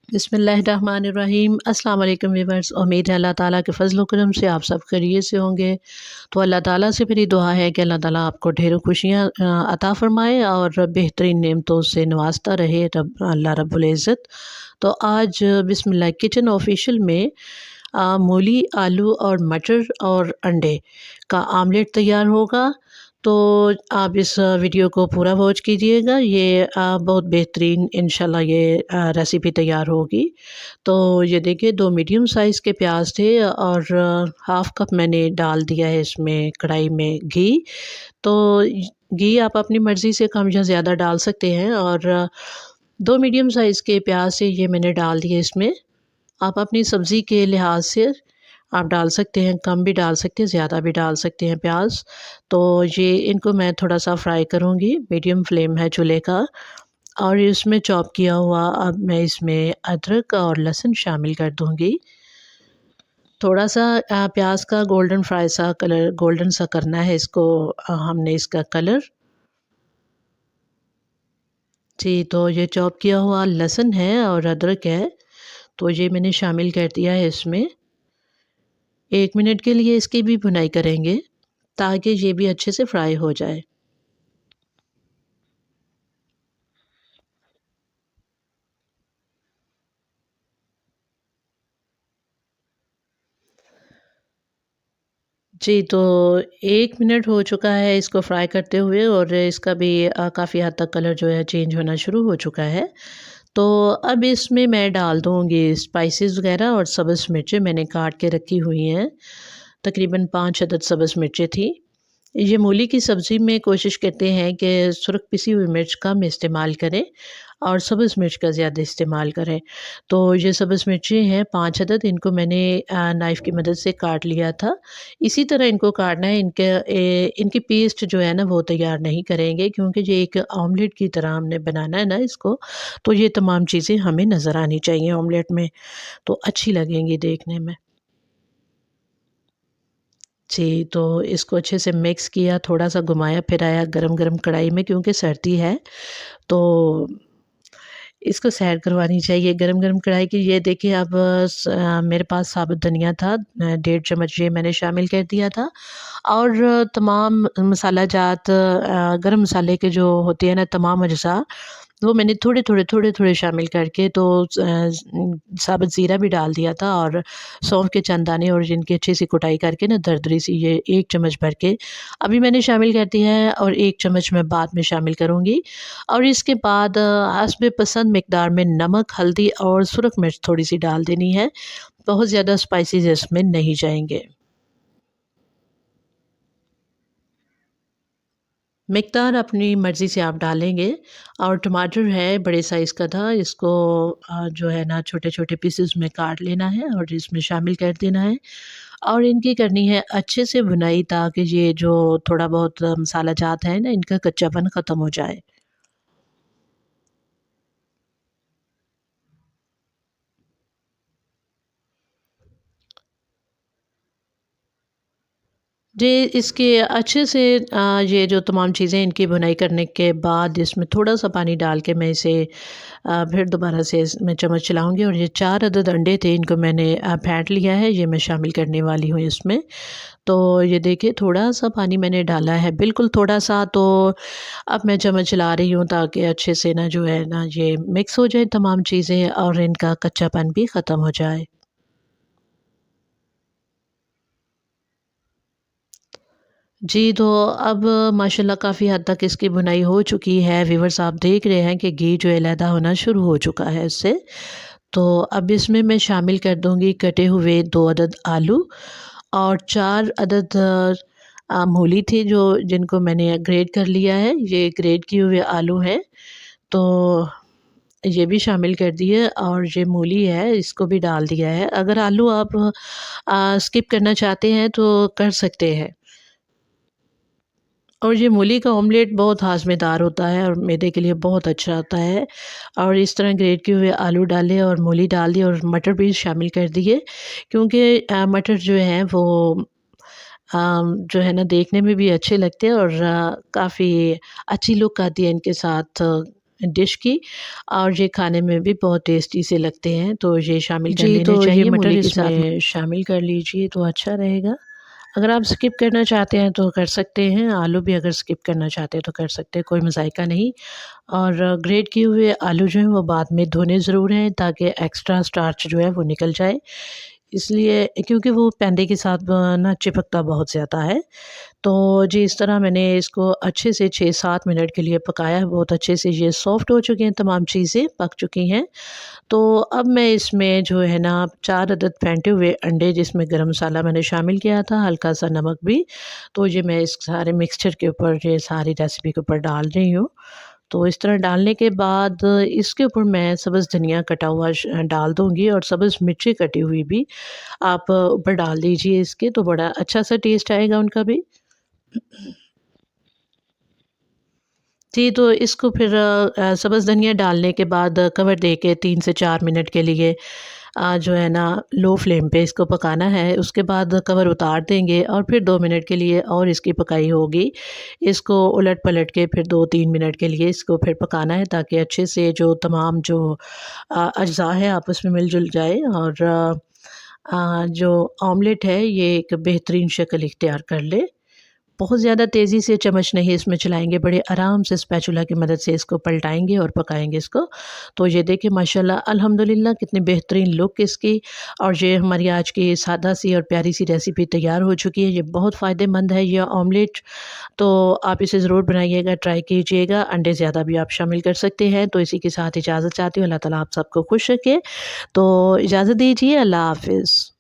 बिस्मिल्लाहिर्रहमानिर्रहीम। अस्सलाम वालेकुम वीवर्स। उम्मीद है अल्लाह ताला के फ़ज़ल व करम से आप सब खैरियत से होंगे। तो अल्लाह ताला से मेरी दुआ है कि अल्लाह ताला आपको ढेरों खुशियाँ अता फ़रमाए और बेहतरीन नेमतों से नवाज़ता रहे अल्लाह रब्बुल इज़्ज़त। तो आज बिस्मिल्लाह किचन ऑफिशियल में मूली, आलू और मटर और अंडे का आमलेट तैयार होगा। तो आप इस वीडियो को पूरा वॉच कीजिएगा। ये बहुत बेहतरीन इंशाल्लाह ये रेसिपी तैयार होगी। तो ये देखिए 2 मीडियम साइज़ के प्याज थे और हाफ़ कप मैंने डाल दिया है इसमें कढ़ाई में घी। तो घी आप अपनी मर्ज़ी से कम या ज़्यादा डाल सकते हैं और 2 मीडियम साइज़ के प्याज थे ये मैंने डाल दिए इसमें। आप अपनी सब्ज़ी के लिहाज से आप डाल सकते हैं, कम भी डाल सकते हैं, ज़्यादा भी डाल सकते हैं प्याज। तो ये इनको मैं थोड़ा-सा फ्राई करूँगी, मीडियम फ्लेम है चूल्हे का। और इसमें चॉप किया हुआ अब मैं इसमें अदरक और लहसुन शामिल कर दूँगी। थोड़ा-सा प्याज का गोल्डन फ्राई सा कलर गोल्डन सा करना है इसको हमने इसका कलर। जी, तो ये चॉप किया हुआ लहसुन है और अदरक है, तो ये मैंने शामिल कर दिया है इसमें। 1 मिनट के लिए इसकी भी भुनाई करेंगे ताकि ये भी अच्छे से फ्राई हो जाए। जी, तो 1 मिनट हो चुका है इसको फ्राई करते हुए और इसका भी काफ़ी हद तक कलर जो है चेंज होना शुरू हो चुका है। तो अब इसमें मैं डाल दूँगी स्पाइसेस वग़ैरह और सब्ज़ मिर्चें मैंने काट के रखी हुई हैं। तकरीबन 5 अदद सब्ज़ मिर्चें थी। ये मूली की सब्ज़ी में कोशिश करते हैं कि सुरख पिसी हुई मिर्च कम इस्तेमाल करें और सब्ज़ मिर्च का ज़्यादा इस्तेमाल करें। तो ये सब्ज़ मिर्चें हैं 5 अदद, इनको मैंने नाइफ़ की मदद से काट लिया था। इसी तरह इनको काटना है, इनकी पेस्ट जो है ना वो तैयार नहीं करेंगे क्योंकि ये एक ऑमलेट की तरह हमने बनाना है ना इसको, तो ये तमाम चीज़ें हमें नज़र आनी चाहिए ऑमलेट में, तो अच्छी लगेंगी देखने में। जी, तो इसको अच्छे से मिक्स किया, थोड़ा-सा घुमाया-फिराया गरम-गरम कढ़ाई में क्योंकि सर्दी है, तो इसको सैर करवानी चाहिए गरम-गरम कढ़ाई की। ये देखिए अब मेरे पास साबुत धनिया था, 1.5 चम्मच ये मैंने शामिल कर दिया था और तमाम मसाला जात गरम मसाले के जो होते हैं ना तमाम अज्ज़ा, वो मैंने थोड़े-थोड़े, थोड़े-थोड़े शामिल करके तो साबुत ज़ीरा भी डाल दिया था और सौंफ के चंद दाने और जिनकी अच्छी सी कुटाई करके ना दरदरी सी ये 1 चम्मच भर के अभी मैंने शामिल कर दिया है और 1 चम्मच मैं बाद में शामिल करूँगी। और इसके बाद हस्ब पसंद मिकदार में नमक, हल्दी और सुरख मिर्च थोड़ी-सी डाल देनी है। बहुत ज़्यादा स्पाइसेस इसमें नहीं जाएँगे। मिकदार अपनी मर्ज़ी से आप डालेंगे और टमाटर है बड़े साइज़ का था, इसको जो है ना छोटे-छोटे पीसेस में काट लेना है और इसमें शामिल कर देना है और इनकी करनी है अच्छे से भुनाई ताकि ये जो थोड़ा बहुत मसाला जात है ना इनका कच्चापन ख़त्म हो जाए। जी, इसके अच्छे से ये जो तमाम चीज़ें इनकी भुनाई करने के बाद इसमें थोड़ा-सा पानी डाल के मैं इसे फिर दोबारा से इसमें चम्मच चलाऊँगी और ये 4 अदद अंडे थे इनको मैंने फेंट लिया है, ये मैं शामिल करने वाली हूँ इसमें। तो ये देखिए थोड़ा-सा पानी मैंने डाला है, बिल्कुल थोड़ा-सा, तो अब मैं चम्मच चला रही हूँ ताकि अच्छे से ना जो है ना ये मिक्स हो जाए तमाम चीज़ें और इनका कच्चापन भी ख़त्म हो जाए। जी, तो अब माशाल्लाह काफ़ी हद तक इसकी बुनाई हो चुकी है। व्यूअर्स आप देख रहे हैं कि घी जो है अलहदा होना शुरू हो चुका है इससे। तो अब इसमें मैं शामिल कर दूँगी कटे हुए 2 अदद आलू और 4 अदद मूली थी जो जिनको मैंने ग्रेट कर लिया है। ये ग्रेट किए हुए आलू हैं, तो ये भी शामिल कर दिए और ये मूली है इसको भी डाल दिया है। अगर आलू आप स्किप करना चाहते हैं तो कर सकते हैं। और ये मूली का ऑमलेट बहुत हाज़मेदार होता है और मैदे के लिए बहुत अच्छा होता है। और इस तरह ग्रेट किए हुए आलू डाले और मूली डाल दी और मटर भी शामिल कर दिए क्योंकि मटर जो हैं वो जो है ना देखने में भी अच्छे लगते हैं और काफ़ी अच्छी लुक आती है इनके साथ डिश की, और ये खाने में भी बहुत टेस्टी से लगते हैं, तो ये शामिल कर जी, लेने तो ये चाहिए। मटर मूली के साथ इसमें में शामिल कर लीजिए तो अच्छा रहेगा। अगर आप स्किप करना चाहते हैं तो कर सकते हैं, आलू भी अगर स्किप करना चाहते हैं तो कर सकते हैं, कोई मज़ायका नहीं। और ग्रेट किए हुए आलू जो हैं वो बाद में धोने ज़रूर हैं ताकि एक्स्ट्रा स्टार्च जो है वो निकल जाए। इसलिए क्योंकि वो पैंदे के साथ ना चिपकता बहुत ज़्यादा है। तो जी, इस तरह मैंने इसको अच्छे से 6-7 मिनट के लिए पकाया है, बहुत अच्छे से ये सॉफ़्ट हो चुके हैं, तमाम चीज़ें पक चुकी हैं। तो अब मैं इसमें जो है ना 4 अदद फेंटे हुए अंडे, जिसमें गरम मसाला मैंने शामिल किया था, हल्का-सा नमक भी, तो ये मैं इस सारे मिक्सचर के ऊपर, ये सारी रेसिपी के ऊपर डाल रही हूँ। तो इस तरह डालने के बाद इसके ऊपर मैं सब्ज़ धनिया कटा हुआ डाल दूँगी, और सब्ज़ मिर्ची कटी हुई भी आप ऊपर डाल दीजिए इसके, तो बड़ा अच्छा-सा टेस्ट आएगा उनका भी। जी, तो इसको फिर सब्ज़ धनिया डालने के बाद कवर दे के 3 से 4 मिनट के लिए जो है ना लो फ्लेम पे इसको पकाना है। उसके बाद कवर उतार देंगे और फिर 2 मिनट के लिए और इसकी पकाई होगी। इसको उलट-पलट के फिर 2-3 मिनट के लिए इसको फिर पकाना है, ताकि अच्छे से जो तमाम जो अज़्ज़ा है आपस में मिल-जुल जाए, और जो ऑमलेट है ये एक बेहतरीन शक्ल इख्तियार कर ले। बहुत ज़्यादा तेज़ी से चम्मच नहीं इसमें चलाएँगे, बड़े आराम से स्पैचुला की मदद से इसको पलटाएँगे और पकाएँगे इसको। तो ये देखिए माशाल्लाह अल्हम्दुलिल्लाह कितनी बेहतरीन लुक इसकी, और ये हमारी आज की सादा-सी और प्यारी-सी रेसिपी तैयार हो चुकी है। ये बहुत फ़ायदेमंद है ये ऑमलेट, तो आप इसे ज़रूर बनाइएगा, ट्राई कीजिएगा। अंडे ज़्यादा भी आप शामिल कर सकते हैं। तो इसी के साथ इजाज़त चाहती हूँ। अल्लाह ताला आप सबको खुश रखे। तो इजाज़त दीजिए, अल्लाह हाफ़िज़।